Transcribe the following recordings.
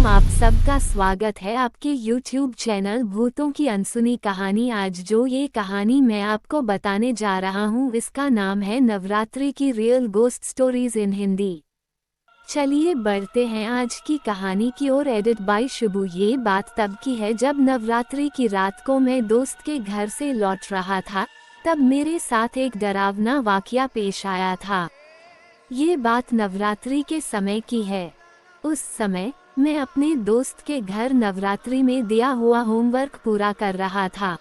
आप सबका स्वागत है आपके YouTube चैनल भूतों की अनसुनी कहानी। आज जो ये कहानी मैं आपको बताने जा रहा हूँ इसका नाम है नवरात्रि की real ghost stories in Hindi. चलिए बढ़ते हैं आज की कहानी की ओर। Edit bye Shubhu. ये बात तब की है जब नवरात्रि की रात को मैं दोस्त के घर से लौट रहा था। तब मेरे साथ एक डरावना वाकया पेश आया था। ये बात नवरात्रि के समय की है। उस समय मैं अपने दोस्त के घर नवरात्रि में दिया हुआ होमवर्क पूरा कर रहा था।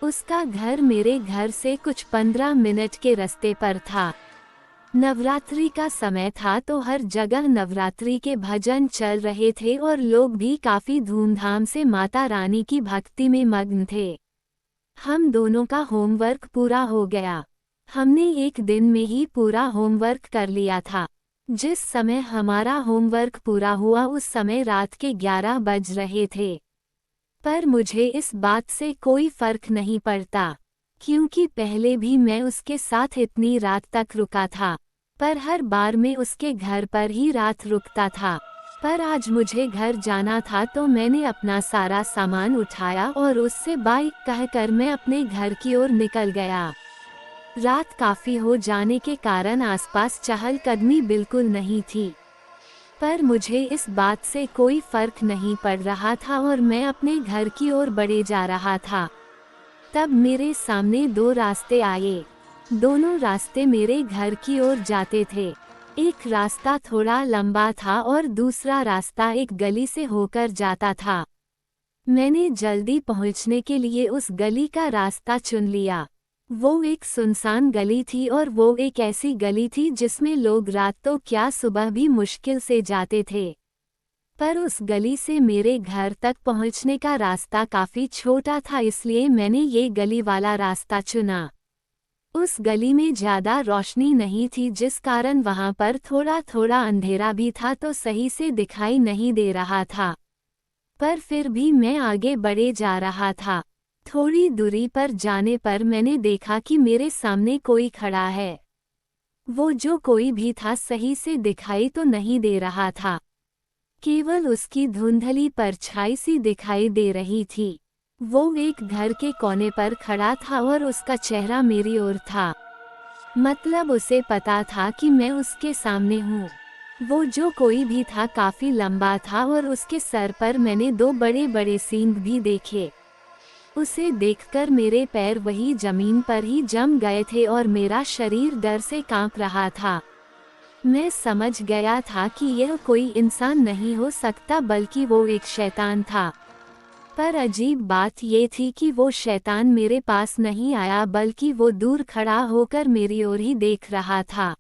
उसका घर मेरे घर से कुछ 15 मिनट के रास्ते पर था। नवरात्रि का समय था तो हर जगह नवरात्रि के भजन चल रहे थे और लोग भी काफी धूमधाम से माता रानी की भक्ति में मग्न थे। हम दोनों का होमवर्क पूरा हो गया। हमने एक दिन में ही पूरा होमवर्क कर लिया था। जिस समय हमारा होमवर्क पूरा हुआ उस समय रात के 11 बज रहे थे। पर मुझे इस बात से कोई फर्क नहीं पड़ता, क्योंकि पहले भी मैं उसके साथ इतनी रात तक रुका था, पर हर बार मैं उसके घर पर ही रात रुकता था। पर आज मुझे घर जाना था तो मैंने अपना सारा सामान उठाया और उससे बाय कहकर मैं अपने घर की ओर निकल गया। रात काफी हो जाने के कारण आसपास चहलकदमी बिल्कुल नहीं थी, पर मुझे इस बात से कोई फर्क नहीं पड़ रहा था और मैं अपने घर की ओर बढ़े जा रहा था। तब मेरे सामने दो रास्ते आए। दोनों रास्ते मेरे घर की ओर जाते थे। एक रास्ता थोड़ा लंबा था और दूसरा रास्ता एक गली से होकर जाता था। मैंने जल्दी पहुंचने के लिए उस गली का रास्ता चुन लिया। वो एक सुनसान गली थी और वो एक ऐसी गली थी जिसमें लोग रात तो क्या सुबह भी मुश्किल से जाते थे। पर उस गली से मेरे घर तक पहुंचने का रास्ता काफी छोटा था, इसलिए मैंने ये गली वाला रास्ता चुना। उस गली में ज्यादा रोशनी नहीं थी, जिस कारण वहां पर थोड़ा थोड़ा अंधेरा भी था तो सही से दिखाई नहीं दे रहा था। पर फिर भी मैं आगे बढ़े जा रहा था। थोड़ी दूरी पर जाने पर मैंने देखा कि मेरे सामने कोई खड़ा है। वो जो कोई भी था सही से दिखाई तो नहीं दे रहा था, केवल उसकी धुंधली परछाई सी दिखाई दे रही थी। वो एक घर के कोने पर खड़ा था और उसका चेहरा मेरी ओर था, मतलब उसे पता था कि मैं उसके सामने हूँ। वो जो कोई भी था काफी लंबा था और उसके सर पर मैंने दो बड़े बड़े सींग भी देखे। उसे देखकर मेरे पैर वही जमीन पर ही जम गए थे और मेरा शरीर डर से कांप रहा था। मैं समझ गया था कि यह कोई इंसान नहीं हो सकता, बल्कि वो एक शैतान था। पर अजीब बात ये थी कि वो शैतान मेरे पास नहीं आया, बल्कि वो दूर खड़ा होकर मेरी ओर ही देख रहा था।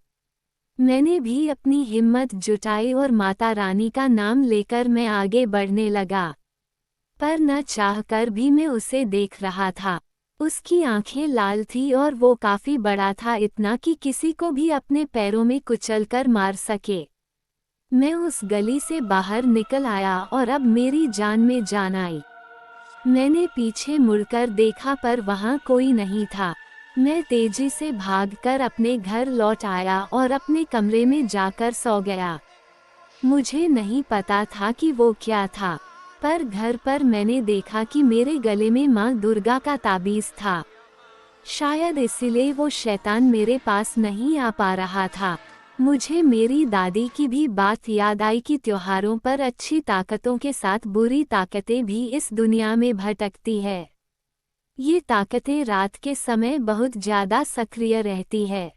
मैंने भी अपनी हिम्मत जुटाई और माता रानी का नाम लेकर मैं आगे बढ़ने लगा। पर न चाहकर भी मैं उसे देख रहा था। उसकी आंखें लाल थी और वो काफी बड़ा था, इतना कि किसी को भी अपने पैरों में कुचलकर मार सके। मैं उस गली से बाहर निकल आया और अब मेरी जान में जान आई। मैंने पीछे मुड़कर देखा पर वहां कोई नहीं था। मैं तेजी से भागकर अपने घर लौट आया और अपने कमरे में जाकर सो गया। मुझे नहीं पता था कि वो क्या था, पर घर पर मैंने देखा कि मेरे गले में माँ दुर्गा का ताबीज था। शायद इसीलिए वो शैतान मेरे पास नहीं आ पा रहा था। मुझे मेरी दादी की भी बात याद आई कि त्योहारों पर अच्छी ताकतों के साथ बुरी ताकतें भी इस दुनिया में भटकती है। ये ताकतें रात के समय बहुत ज्यादा सक्रिय रहती है,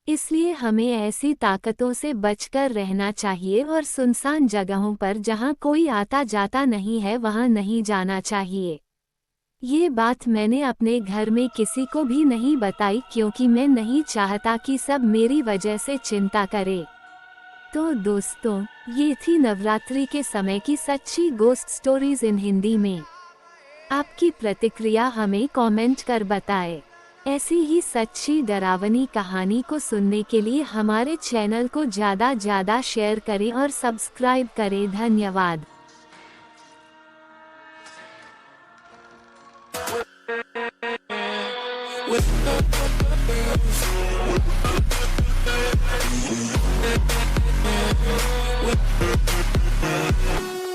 इसलिए हमें ऐसी ताकतों से बचकर रहना चाहिए और सुनसान जगहों पर जहां कोई आता जाता नहीं है वहां नहीं जाना चाहिए। ये बात मैंने अपने घर में किसी को भी नहीं बताई, क्योंकि मैं नहीं चाहता कि सब मेरी वजह से चिंता करे। तो दोस्तों, ये थी नवरात्रि के समय की सच्ची गोस्ट स्टोरीज इन हिंदी में। आपकी प्रतिक्रिया हमें कमेंट कर बताएं। ऐसी ही सच्ची डरावनी कहानी को सुनने के लिए हमारे चैनल को ज़्यादा शेयर करें और सब्सक्राइब करें। धन्यवाद।